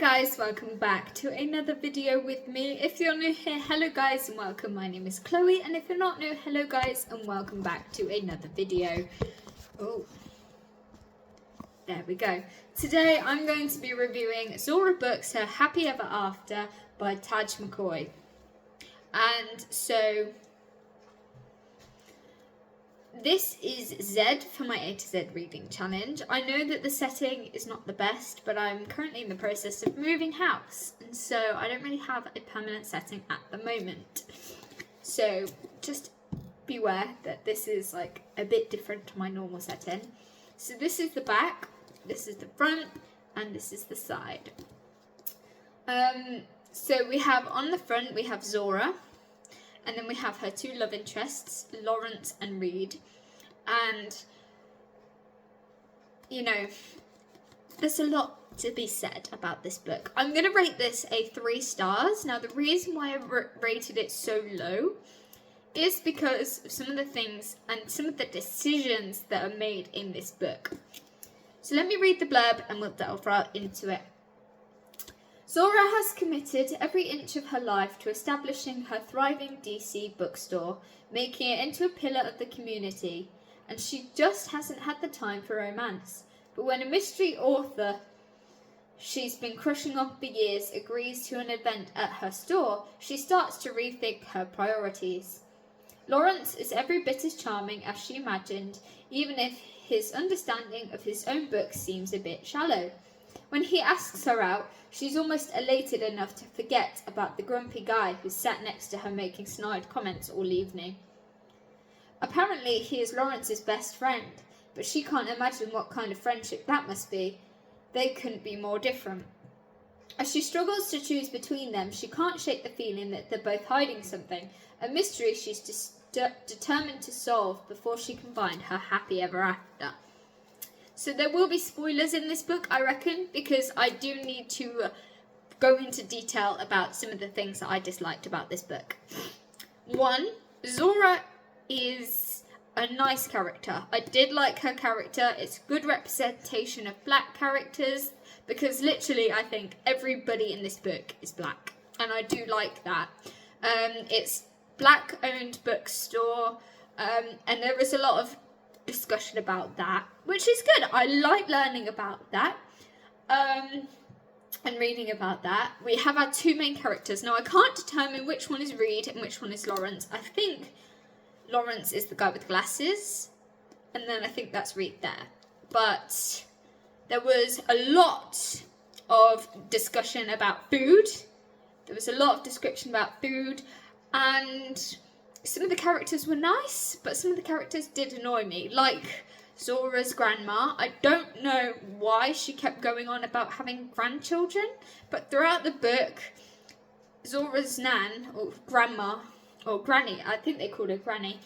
Guys, welcome back to another video with me. If you're new here, hello guys and welcome. My name is Chloe, and if you're not new, hello guys and welcome back to another video. Oh, there we go. Today I'm going to be reviewing Zora Books Her Happy Ever After by McCoy. And so this is Z for my A to Z reading challenge. I know that the setting is not the best, but I'm currently in the process of moving house, and so I don't really have a permanent setting at the moment. So just beware that this is like a bit different to my normal setting. So this is the back, this is the front, and this is the side. So we have on the front, we have Zora, and then we have her two love interests, Lawrence and Reed. And, you know, there's a lot to be said about this book. I'm going to rate this a 3 stars. Now, the reason why I rated it so low is because of some of the things and some of the decisions that are made in this book. So let me read the blurb and we'll delve right into it. Zora has committed every inch of her life to establishing her thriving DC bookstore, making it into a pillar of the community, and she just hasn't had the time for romance. But when a mystery author she's been crushing on for years agrees to an event at her store, she starts to rethink her priorities. Lawrence is every bit as charming as she imagined, even if his understanding of his own book seems a bit shallow. When he asks her out, she's almost elated enough to forget about the grumpy guy who sat next to her making snide comments all evening. Apparently, he is Lawrence's best friend, but she can't imagine what kind of friendship that must be. They couldn't be more different. As she struggles to choose between them, she can't shake the feeling that they're both hiding something, a mystery she's determined to solve before she can find her happy ever after. So there will be spoilers in this book, I reckon, because I do need to go into detail about some of the things that I disliked about this book. 1, Zora is a nice character. I did like her character. It's a good representation of black characters, because literally I think everybody in this book is black, and I do like that. It's black-owned bookstore, and there is a lot of discussion about that, which is good. I like learning about that and reading about that. We have our 2 main characters. Now I can't determine which one is Reed and which one is Lawrence. I think Lawrence is the guy with glasses, and then I think that's Reed there. But there was a lot of discussion about food. There was a lot of description about food, and some of the characters were nice, but some of the characters did annoy me, like Zora's grandma. I don't know why she kept going on about having grandchildren, but throughout the book, Zora's nan, or grandma, or granny, I think they called her granny,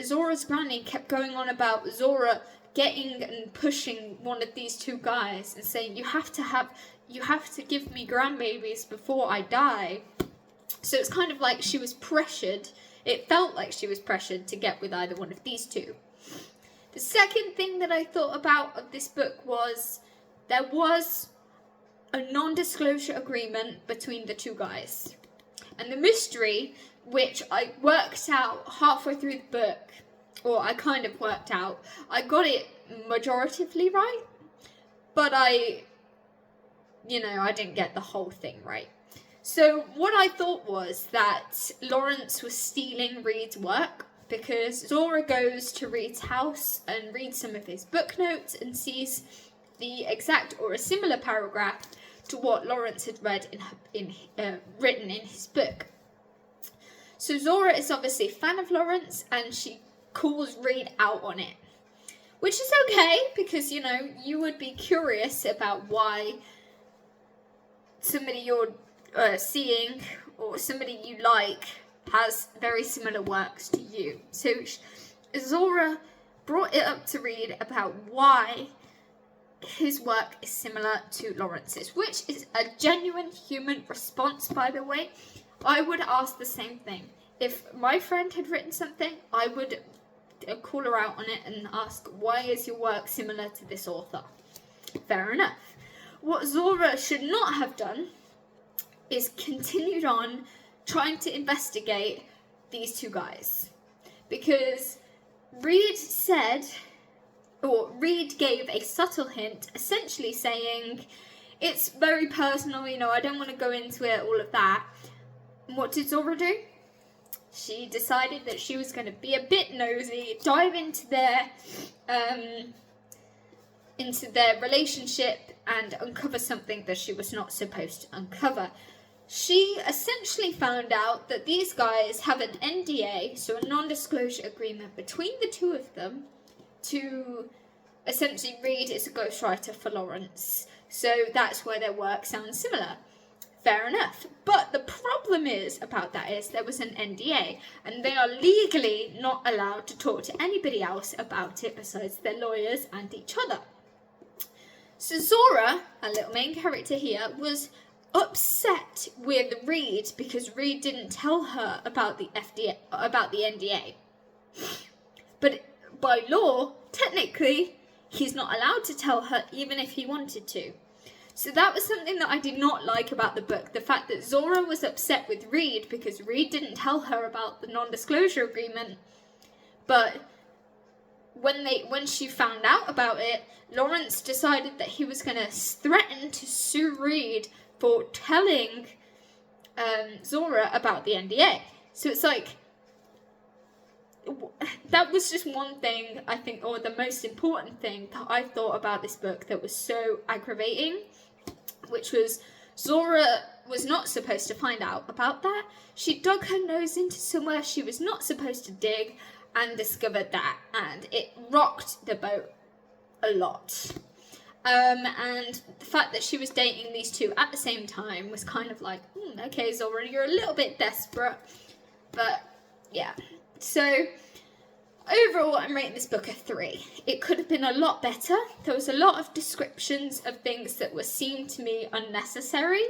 Zora's granny kept going on about Zora getting and pushing one of these 2 guys and saying, you have to give me grandbabies before I die. So it's kind of like she was pressured. It felt like she was pressured to get with either one of these 2. The second thing that I thought about of this book was there was a non-disclosure agreement between the 2 guys. And the mystery, which I worked out halfway through the book, or I kind of worked out, I got it majoritively right, but I didn't get the whole thing right. So what I thought was that Lawrence was stealing Reed's work, because Zora goes to Reed's house and reads some of his book notes and sees the exact or a similar paragraph to what Lawrence had read written in his book. So Zora is obviously a fan of Lawrence, and she calls Reed out on it, which is okay, because you would be curious about why somebody you're seeing or somebody you like has very similar works to you. So Zora brought it up to Reed about why his work is similar to Lawrence's, which is a genuine human response, by the way. I would ask the same thing. If my friend had written something, I would call her out on it and ask, why is your work similar to this author? Fair enough. what Zora should not have done is continued on trying to investigate these two guys. Because Reed gave a subtle hint, essentially saying, it's very personal, I don't want to go into it, all of that. And what did Zora do? She decided that she was going to be a bit nosy, dive into their relationship and uncover something that she was not supposed to uncover. She essentially found out that these guys have an NDA, so a non-disclosure agreement between the two of them, to essentially Reed is a ghostwriter for Lawrence. So that's where their work sounds similar. Fair enough. But the problem about that is there was an NDA, and they are legally not allowed to talk to anybody else about it besides their lawyers and each other. So Zora, our little main character here, was upset with Reed because Reed didn't tell her about the NDA. But by law, technically, he's not allowed to tell her even if he wanted to. So that was something that I did not like about the book. The fact that Zora was upset with Reed because Reed didn't tell her about the non-disclosure agreement. But when she found out about it, Lawrence decided that he was going to threaten to sue Reed for telling Zora about the NDA. So it's like, that was just one thing, I think, or the most important thing that I thought about this book that was so aggravating, which was Zora was not supposed to find out about that. She dug her nose into somewhere she was not supposed to dig and discovered that, and it rocked the boat a lot. And the fact that she was dating these two at the same time was kind of like, okay, Zora, you're a little bit desperate. But yeah, so overall, I'm rating this book a 3. It could have been a lot better. There was a lot of descriptions of things that seemed to me unnecessary.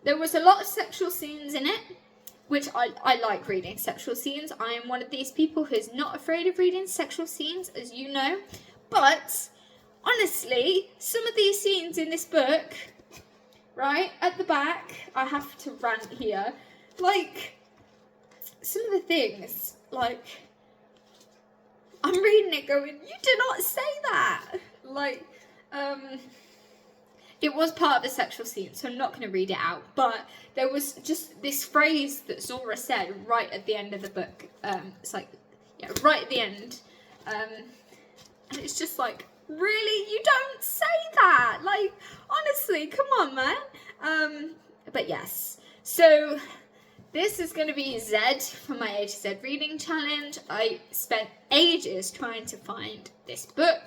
There was a lot of sexual scenes in it, which I like reading sexual scenes. I am one of these people who's not afraid of reading sexual scenes, as you know. But honestly, some of these scenes in this book, right, at the back, I have to rant here, like, some of the things, like, I'm reading it going, you did not say that. Like, it was part of the sexual scene, so I'm not going to read it out. But there was just this phrase that Zora said right at the end of the book. It's like, yeah, right at the end. And it's just like, really? You don't say that? Like, honestly, come on, man. But yes. So this is going to be Z for my A to Z reading challenge. I spent ages trying to find this book.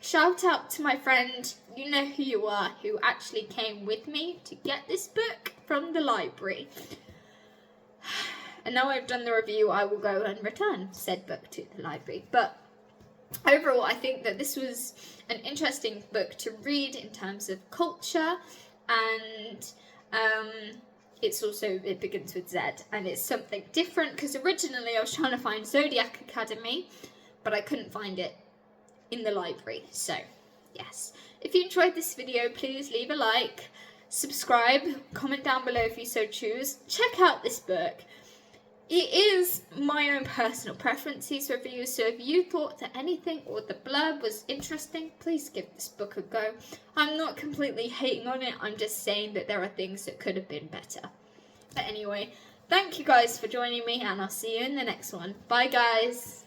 Shout out to my friend, you know who you are, who actually came with me to get this book from the library. And now I've done the review, I will go and return said book to the library. But overall, I think that this was an interesting book to read in terms of culture, and it begins with Z, and it's something different, because originally I was trying to find Zodiac Academy, but I couldn't find it in the library. So yes, if you enjoyed this video, please leave a like, subscribe, comment down below if you so choose. Check out this book. It is my own personal preference, these reviews, so if you thought that anything or the blurb was interesting, please give this book a go. I'm not completely hating on it, I'm just saying that there are things that could have been better. But anyway, thank you guys for joining me, and I'll see you in the next one. Bye guys!